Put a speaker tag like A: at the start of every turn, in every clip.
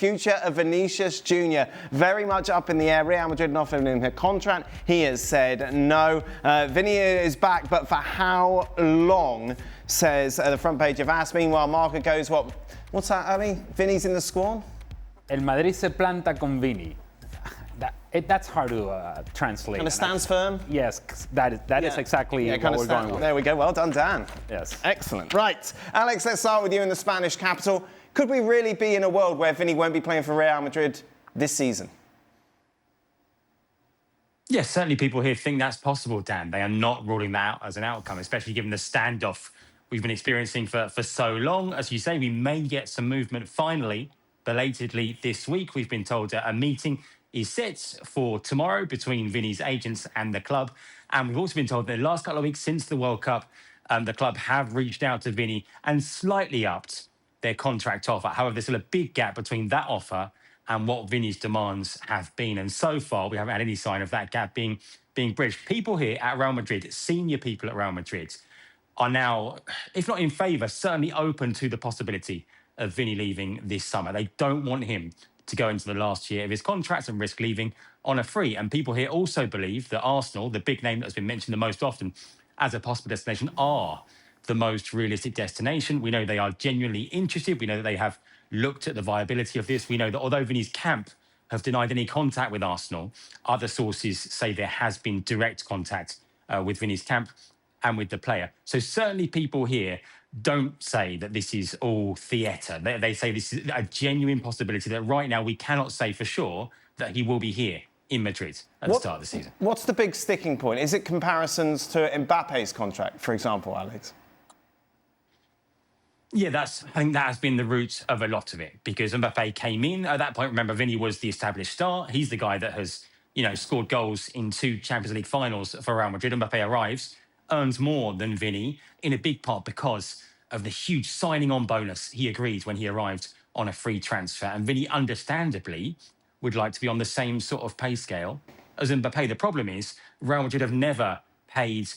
A: future of Vinicius Jr. very much up in the air. Real Madrid not offering him a contract. He has said no. Vinny is back, but for how long, says the front page of AS. Meanwhile, Marca goes, what's that, Ali? Vinny's in the squad?
B: El Madrid se planta con Vini. That's hard to translate.
A: Kind of stands firm?
B: Yes, that is exactly what we're going with.
A: There we go. Well done, Dan.
B: Yes.
A: Excellent. Right. Alex, let's start with you in the Spanish capital. Could we really be in a world where Vinny won't be playing for Real Madrid this season?
C: Yes, certainly people here think that's possible, Dan. They are not ruling that out as an outcome, especially given the standoff we've been experiencing for so long. As you say, we may get some movement finally, belatedly this week. We've been told a meeting is set for tomorrow between Vinny's agents and the club. And we've also been told that the last couple of weeks since the World Cup, the club have reached out to Vinny and slightly upped their contract offer. However, there's still a big gap between that offer and what Vinny's demands have been. And so far, we haven't had any sign of that gap being bridged. People here at Real Madrid, senior people at Real Madrid, are now, if not in favour, certainly open to the possibility of Vinny leaving this summer. They don't want him to go into the last year of his contract and risk leaving on a free. And people here also believe that Arsenal, the big name that's been mentioned the most often as a possible destination, are the most realistic destination. We know they are genuinely interested. We know that they have looked at the viability of this. We know that although Vinny's camp have denied any contact with Arsenal, other sources say there has been direct contact with Vinny's camp and with the player. So certainly people here don't say that this is all theatre. They say this is a genuine possibility, that right now we cannot say for sure that he will be here in Madrid at the start of the season.
A: What's the big sticking point? Is it comparisons to Mbappe's contract, for example, Alex?
C: Yeah, I think that has been the root of a lot of it, because Mbappé came in. At that point, remember, Vinny was the established star. He's the guy that has, scored goals in 2 Champions League finals for Real Madrid. Mbappé arrives, earns more than Vinny, in a big part because of the huge signing-on bonus he agreed when he arrived on a free transfer. And Vinny, understandably, would like to be on the same sort of pay scale as Mbappé. The problem is Real Madrid have never paid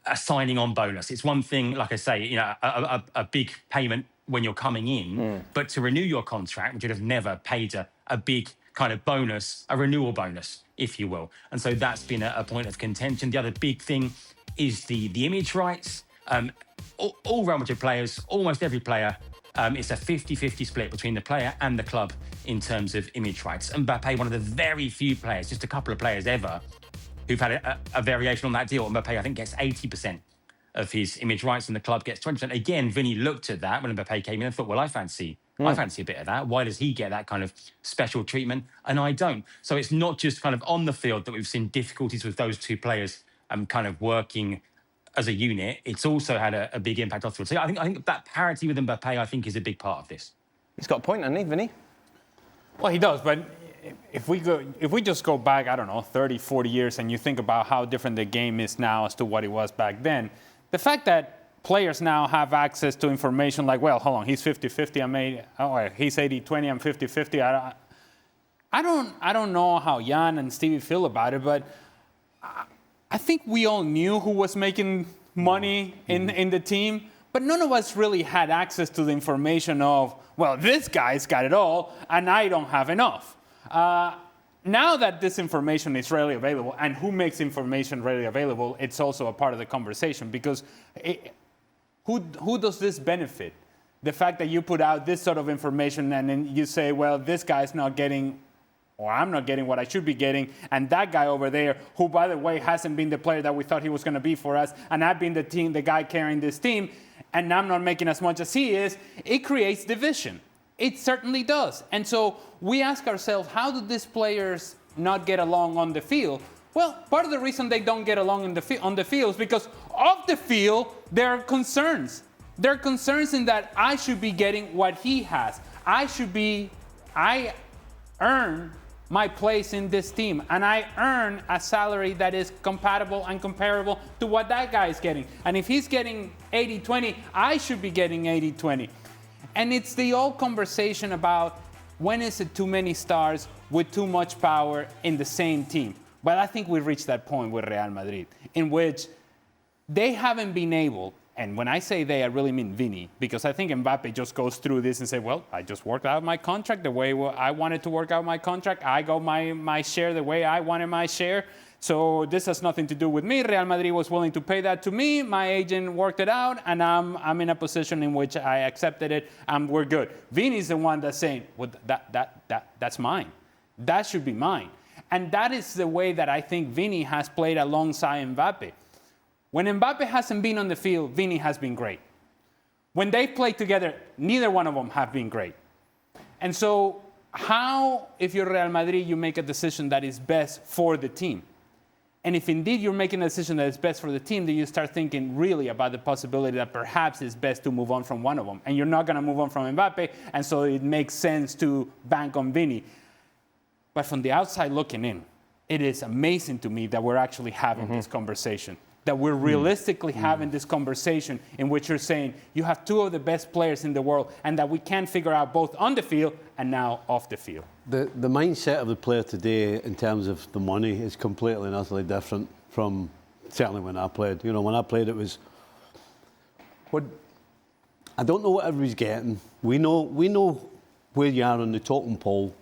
C: a signing-on bonus. It's one thing, like I say, a big payment when you're coming in, but to renew your contract, Madrid have never paid a big kind of bonus, a renewal bonus, if you will. And so that's been a point of contention. The other big thing is the image rights. All Real Madrid players, almost every player, it's a 50-50 split between the player and the club in terms of image rights. Mbappé, one of the very few players, just a couple of players ever, who've had a variation on that deal. Mbappé, I think, gets 80% of his image rights and the club gets 20%. Again, Vinny looked at that when Mbappé came in and thought, well, I fancy a bit of that. Why does he get that kind of special treatment and I don't? So it's not just kind of on the field that we've seen difficulties with those two players kind of working as a unit. It's also had a big impact off the field. So I think that parity with Mbappé, I think, is a big part of this.
A: He's got a point, hasn't he, Vinny?
B: Well, he does, but if we just go back, I don't know, 30, 40 years, and you think about how different the game is now as to what it was back then, the fact that players now have access to information like, well, hold on, he's 50-50, he's 80-20, I'm 50-50. I don't know how Jan and Stevie feel about it, but I think we all knew who was making money in the team, but none of us really had access to the information of, well, this guy's got it all, and I don't have enough. Now that this information is readily available, and who makes information readily available, it's also a part of the conversation, because who does this benefit? The fact that you put out this sort of information and then you say, well, this guy's not getting, or I'm not getting what I should be getting, and that guy over there, who, by the way, hasn't been the player that we thought he was going to be for us, and I've been the guy carrying this team, and I'm not making as much as he is, it creates division. It certainly does. And so we ask ourselves, how do these players not get along on the field? Well, part of the reason they don't get along on the field is because off the field, there are concerns. There are concerns in that I should be getting what he has. I earn my place in this team, and I earn a salary that is compatible and comparable to what that guy is getting. And if he's getting 80-20, I should be getting 80-20. And it's the old conversation about when is it too many stars with too much power in the same team. But I think we've reached that point with Real Madrid, in which they haven't been able, and when I say they, I really mean Vini, because I think Mbappe just goes through this and say, well, I just worked out my contract the way I wanted to work out my contract. I got my share the way I wanted my share. So this has nothing to do with me. Real Madrid was willing to pay that to me. My agent worked it out, and I'm in a position in which I accepted it, and we're good. Vini's the one that's saying, well, that's mine. That should be mine. And that is the way that I think Vini has played alongside Mbappe. When Mbappe hasn't been on the field, Vini has been great. When they've played together, neither one of them have been great. And so how, if you're Real Madrid, you make a decision that is best for the team? And if indeed you're making a decision that is best for the team, then you start thinking really about the possibility that perhaps it's best to move on from one of them. And you're not going to move on from Mbappe, and so it makes sense to bank on Vini. But from the outside looking in, it is amazing to me that we're actually having this conversation, that we're realistically having this conversation in which you're saying you have two of the best players in the world and that we can figure out both on the field and now off the field.
D: The mindset of the player today in terms of the money is completely and utterly different from certainly when I played. You know, when I played, it was, I don't know what everybody's getting. We know where you are on the totem pole.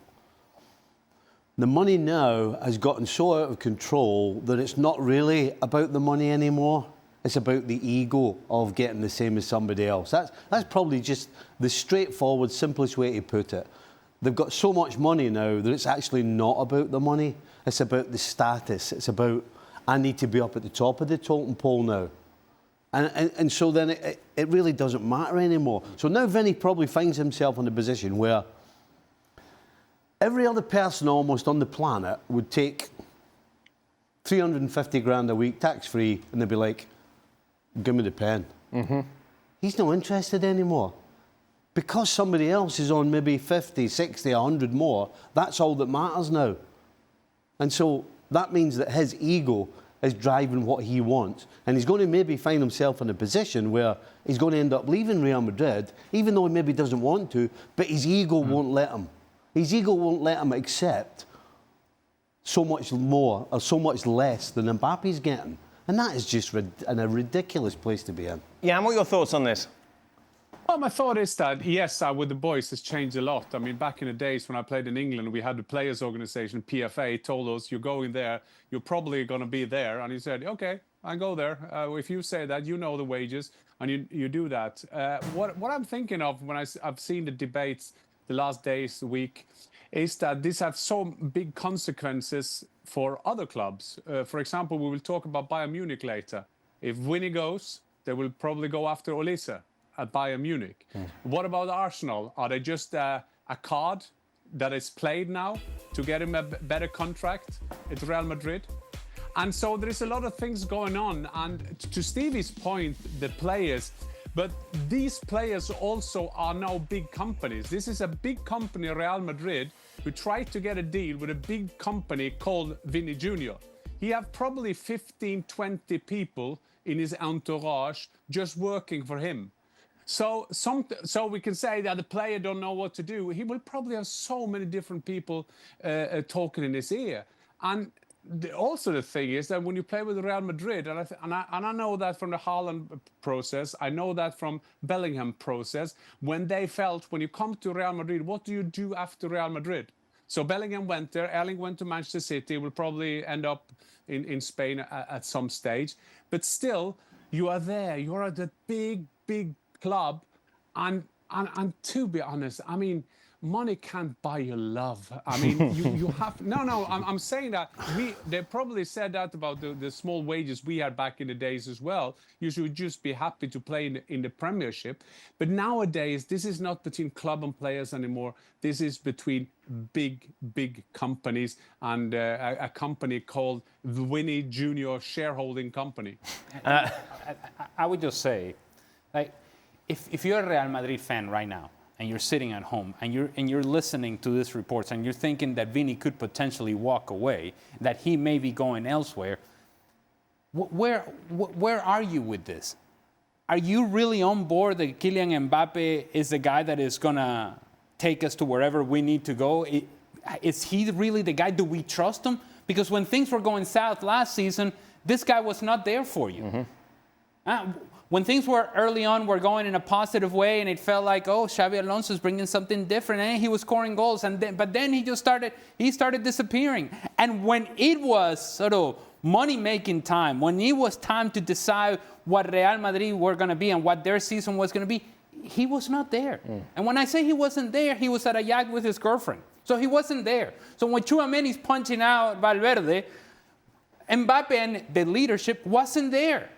D: The money now has gotten so out of control that it's not really about the money anymore. It's about the ego of getting the same as somebody else. That's probably just the straightforward, simplest way to put it. They've got so much money now that it's actually not about the money. It's about the status. It's about, I need to be up at the top of the totem pole now. And so then it really doesn't matter anymore. So now Vinny probably finds himself in a position where every other person almost on the planet would take 350 grand a week, tax-free, and they'd be like, give me the pen. Mm-hmm. He's not interested anymore. Because somebody else is on maybe 50, 60, 100 more, that's all that matters now. And so that means that his ego is driving what he wants. And he's going to maybe find himself in a position where he's going to end up leaving Real Madrid, even though he maybe doesn't want to, but his ego won't let him. His ego won't let him accept so much more or so much less than Mbappe's getting. And that is just a ridiculous place to be in.
A: Yeah, and what are your thoughts on this?
E: Well, my thought is that, yes, with the boys, has changed a lot. I mean, back in the days when I played in England, we had the players' organization, PFA, told us, you're going there, you're probably going to be there. And he said, OK, I go there. If you say that, you know the wages, and you do that. What I'm thinking of when I've seen the debates the last days, the week, is that this has so big consequences for other clubs. For example, we will talk about Bayern Munich later. If Winnie goes, they will probably go after Olise at Bayern Munich. What about Arsenal? Are they just a card that is played now to get him a better contract at Real Madrid? And so there is a lot of things going on. And to Stevie's point, the players, but these players also are now big companies. This is a big company, Real Madrid, who tried to get a deal with a big company called Vinicius Jr. He have probably 15, 20 people in his entourage just working for him. So we can say that the player don't know what to do. He will probably have so many different people talking in his ear. And also the thing is that when you play with Real Madrid, and I know that from the Haaland process, I know that from Bellingham process, when they felt, when you come to Real Madrid, what do you do after Real Madrid? So Bellingham went there, Erling went to Manchester City, will probably end up in Spain at some stage. But still, you are there, you are at a big club, and to be honest, I mean, money can't buy your love. I mean, you have... No, I'm saying that they probably said that about the small wages we had back in the days as well. You should just be happy to play in the Premiership. But nowadays, this is not between club and players anymore. This is between big companies and a company called the Vinicius Jr. Shareholding Company.
B: I would just say, like, if you're a Real Madrid fan right now, and you're sitting at home, and you're listening to these reports, and you're thinking that Vini could potentially walk away, that he may be going elsewhere, where are you with this? Are you really on board that Kylian Mbappé is the guy that is going to take us to wherever we need to go? Is he really the guy? Do we trust him? Because when things were going south last season, this guy was not there for you. Mm-hmm. When things were early on were going in a positive way, and it felt like, oh, Xabi Alonso's bringing something different, and he was scoring goals, but then he started disappearing. And when it was sort of money-making time, when it was time to decide what Real Madrid were going to be and what their season was going to be, he was not there. And when I say he wasn't there, he was at a yacht with his girlfriend. So he wasn't there. So when Tchouaméni's punching out Valverde, Mbappé and the leadership wasn't there.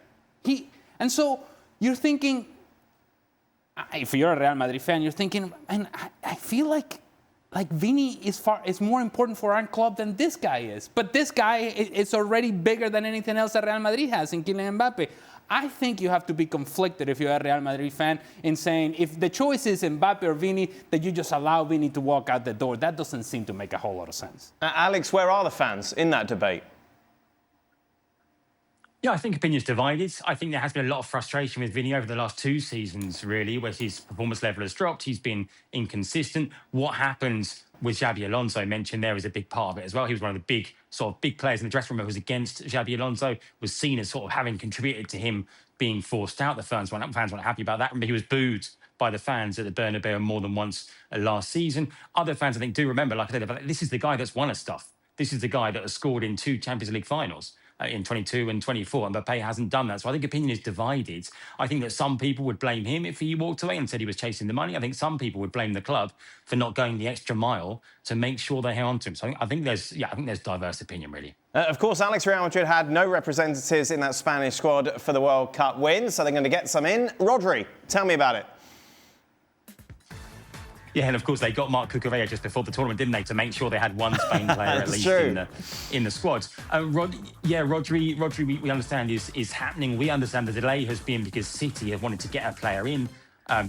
B: And so you're thinking, if you're a Real Madrid fan, you're thinking, and I feel like Vini is more important for our club than this guy is. But this guy is already bigger than anything else that Real Madrid has in Kylian Mbappé. I think you have to be conflicted if you're a Real Madrid fan in saying if the choice is Mbappé or Vini, that you just allow Vini to walk out the door. That doesn't seem to make a whole lot of sense.
A: Alex, where are the fans in that debate?
C: Yeah, I think opinions divided. I think there has been a lot of frustration with Vinny over the last 2 seasons, really, where his performance level has dropped. He's been inconsistent. What happened with Xabi Alonso, mentioned there, is a big part of it as well. He was one of the big players in the dressing room who was against Xabi Alonso, was seen as sort of having contributed to him being forced out. The fans weren't happy about that. Remember, he was booed by the fans at the Bernabeu more than once last season. Other fans, I think, do remember, like I said, this is the guy that's won us stuff. This is the guy that has scored in 2 Champions League finals. In 22 and 24, and Mbappé hasn't done that. So I think opinion is divided. I think that some people would blame him if he walked away and said he was chasing the money. I think some people would blame the club for not going the extra mile to make sure they hang on to him. So I think there's diverse opinion, really.
A: Of course, Alex, Real Madrid had no representatives in that Spanish squad for the World Cup win, so they're going to get some in. Rodri, tell me about it.
C: Yeah, and of course they got Marc Cucurella just before the tournament, didn't they, to make sure they had one Spain player at least in the squad. Rodri, we understand is happening. We understand the delay has been because City have wanted to get a player in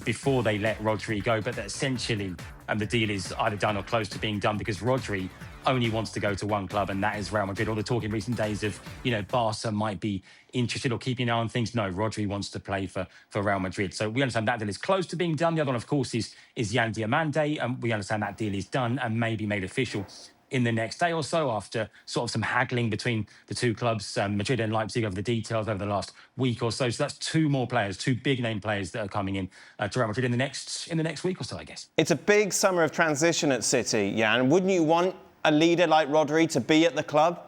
C: before they let Rodri go, but that essentially the deal is either done or close to being done because Rodri only wants to go to one club, and that is Real Madrid. All the talk in recent days of, Barca might be interested or keeping an eye on things. No, Rodri wants to play for Real Madrid. So we understand that deal is close to being done. The other one, of course, is Yan Diamande, and we understand that deal is done and may be made official in the next day or so after sort of some haggling between the 2 clubs, Madrid and Leipzig, over the details over the last week or so. So that's 2 more players, 2 big-name players that are coming in to Real Madrid in the next week or so, I guess.
A: It's a big summer of transition at City, Jan. Wouldn't you want a leader like Rodri to be at the club?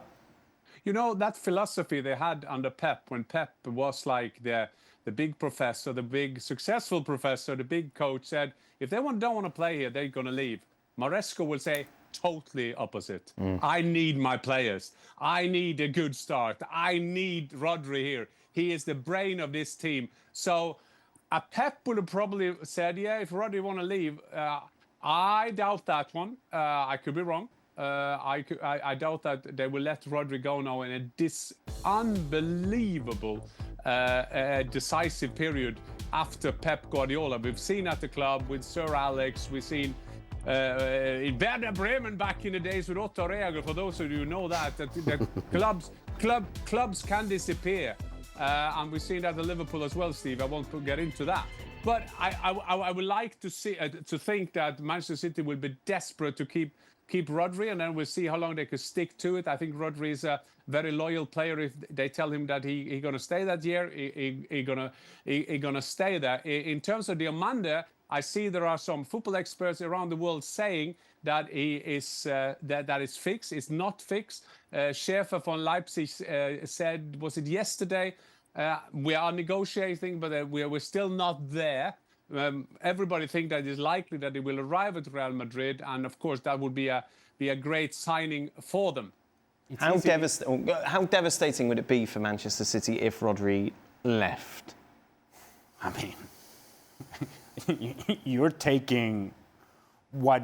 E: That philosophy they had under Pep, when Pep was like the big professor, the big successful professor, the big coach, said, if they don't want to play here, they're going to leave. Maresco will say, totally opposite. I need my players. I need a good start. I need Rodri here. He is the brain of this team. So Pep would have probably said, yeah, if Rodri want to leave, I doubt that one. I could be wrong. I doubt that they will let Rodri go now in this unbelievable decisive period after Pep Guardiola. We've seen at the club with Sir Alex, we've seen in Werder Bremen back in the days with Otto Rehagel, for those of you who know that clubs can disappear. And we've seen that at Liverpool as well, Steve. I won't get into that. But I would like to think that Manchester City will be desperate to keep Rodri, and then we'll see how long they can stick to it. I think Rodri is a very loyal player. If they tell him that he's going to stay that year, he's gonna stay there. In terms of Diamande, I see there are some football experts around the world saying that he is that is fixed. It's not fixed. Schäfer von Leipzig said, was it yesterday? We are negotiating, but we're still not there. Everybody thinks that it's likely that he will arrive at Real Madrid, and of course that would be a great signing for them.
A: How devastating would it be for Manchester City if Rodri left?
B: I mean, you're taking what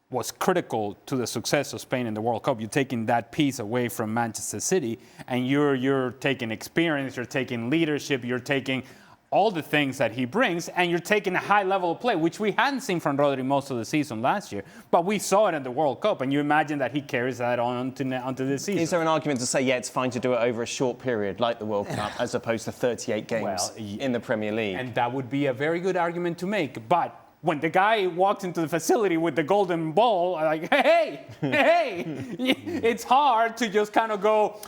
B: was critical to the success of Spain in the World Cup. You're taking that piece away from Manchester City, and you're taking experience, you're taking leadership, you're taking all the things that he brings, and you're taking a high level of play, which we hadn't seen from Rodri most of the season last year, but we saw it in the World Cup, and you imagine that he carries that onto this season.
A: Is there an argument to say, yeah, it's fine to do it over a short period like the World Cup as opposed to 38 games in the Premier League?
B: And that would be a very good argument to make, but when the guy walks into the facility with the golden ball, like, hey, it's hard to just kind of go,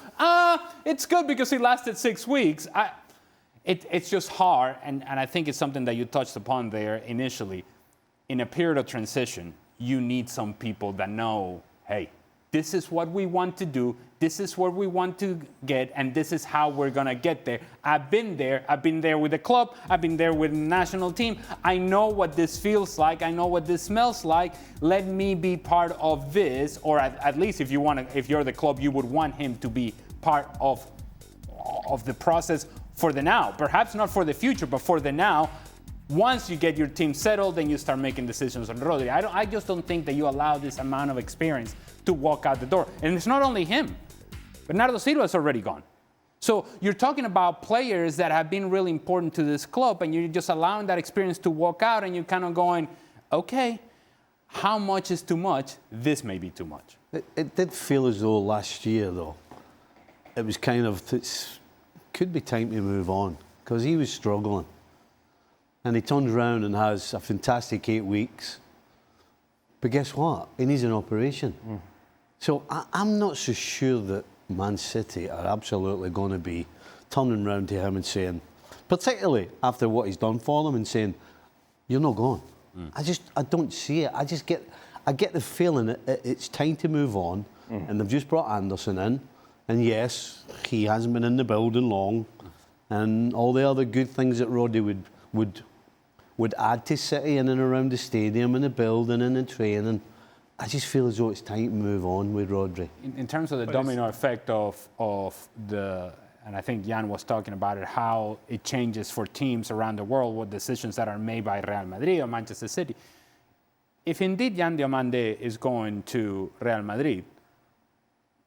B: it's good because he lasted 6 weeks. It's just hard, and I think it's something that you touched upon there initially. In a period of transition, you need some people that know, hey, this is what we want to do, this is where we want to get, and this is how we're going to get there. I've been there with the club, I've been there with the national team. I know what this feels like, I know what this smells like. Let me be part of this, or at least if you're the club, you would want him to be part of the process for the now. Perhaps not for the future, but for the now. Once you get your team settled, then you start making decisions on Rodri. I just don't think that you allow this amount of experience to walk out the door. And it's not only him. Bernardo Silva is already gone. So you're talking about players that have been really important to this club, and you're just allowing that experience to walk out, and you're kind of going, okay, how much is too much? This may be too much.
D: It did feel as though last year, though, it was kind of, it could be time to move on, because he was struggling. And he turns around and has a fantastic 8 weeks. But guess what? He needs an operation. So I'm not so sure that Man City are absolutely going to be turning around to him and saying, particularly after what he's done for them, and saying, you're not going. I don't see it. I get the feeling that it's time to move on. And they've just brought Anderson in. And yes, he hasn't been in the building long. And all the other good things that Rodri would add to City in and around the stadium and the building and the training. I just feel as though it's time to move on with Rodri.
B: In terms of the domino effect of the, and I think Jan was talking about it, how it changes for teams around the world, what decisions that are made by Real Madrid or Manchester City. If indeed Yan Diomande is going to Real Madrid,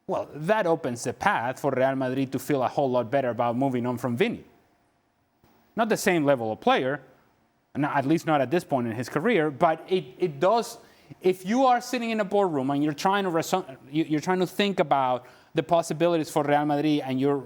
B: well, that opens the path for Real Madrid to feel a whole lot better about moving on from Vini. Not the same level of player, at least not at this point in his career, but it does. If you are sitting in a boardroom and you're trying to think about the possibilities for Real Madrid, and you're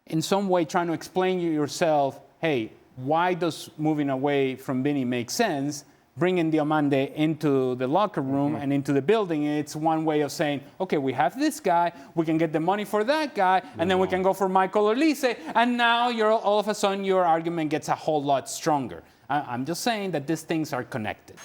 B: in some way trying to explain to yourself, hey, why does moving away from Vini make sense? Bringing Diomande into the locker room and into the building, it's one way of saying, okay, we have this guy, we can get the money for that guy, and then we can go for Michael Olise, and now all of a sudden your argument gets a whole lot stronger. I'm just saying that these things are connected.